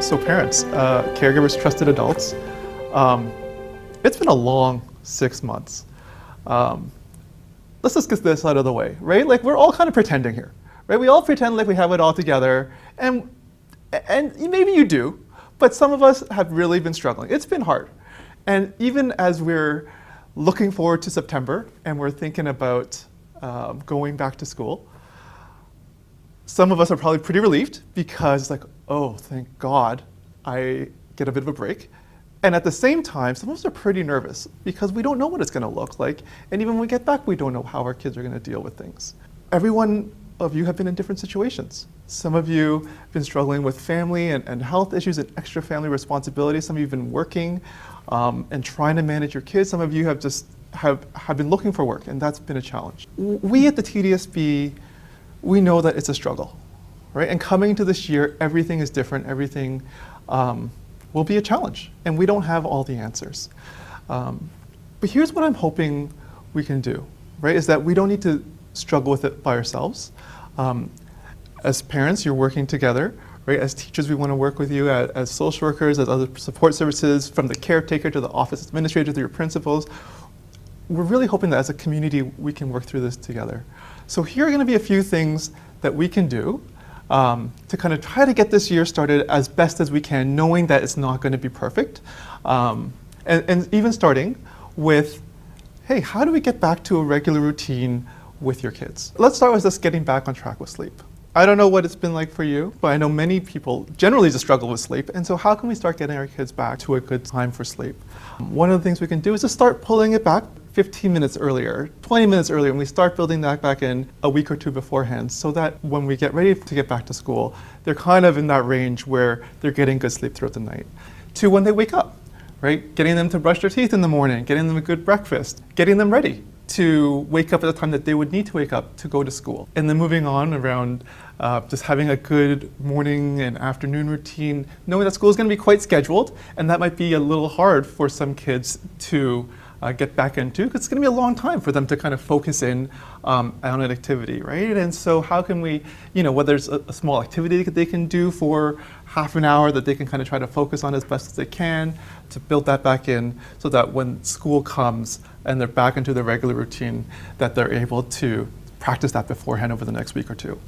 So parents, caregivers, trusted adults, it's been a long 6 months. Let's just get this out of the way, right? Like we're all kind of pretending here, right? We all pretend like we have it all together, and maybe you do, but some of us have really been struggling. It's been hard. And even as we're looking forward to September and we're thinking about going back to school, some of us are probably pretty relieved because it's like, oh, thank God I get a bit of a break. And at the same time, some of us are pretty nervous because we don't know what it's going to look like. And even when we get back, we don't know how our kids are going to deal with things. Every one of you have been in different situations. Some of you have been struggling with family and health issues and extra family responsibilities. Some of you have been working and trying to manage your kids. Some of you have just have been looking for work, and that's been a challenge. We at the TDSB, we know that it's a struggle, right? And coming to this year, everything is different. Everything will be a challenge, and we don't have all the answers. But here's what I'm hoping we can do, right? Is that we don't need to struggle with it by ourselves. As parents, you're working together, right? As teachers, we want to work with you. As social workers, as other support services, from the caretaker to the office administrator to your principals. We're really hoping that as a community, we can work through this together. So here are going to be a few things that we can do to kind of try to get this year started as best as we can, knowing that it's not going to be perfect. And even starting with, hey, how do we get back to a regular routine with your kids? Let's start with just getting back on track with sleep. I don't know what it's been like for you, but I know many people generally just struggle with sleep. And so how can we start getting our kids back to a good time for sleep? One of the things we can do is just start pulling it back 15 minutes earlier, 20 minutes earlier, and we start building that back in a week or two beforehand so that when we get ready to get back to school, they're kind of in that range where they're getting good sleep throughout the night. To when they wake up, right? Getting them to brush their teeth in the morning, getting them a good breakfast, getting them ready to wake up at the time that they would need to wake up to go to school. And then moving on around just having a good morning and afternoon routine, knowing that school is going to be quite scheduled, and that might be a little hard for some kids to get back into, because it's going to be a long time for them to kind of focus in on an activity, right? And so how can we, whether it's a small activity that they can do for half an hour that they can kind of try to focus on as best as they can to build that back in so that when school comes and they're back into their regular routine, that they're able to practice that beforehand over the next week or two.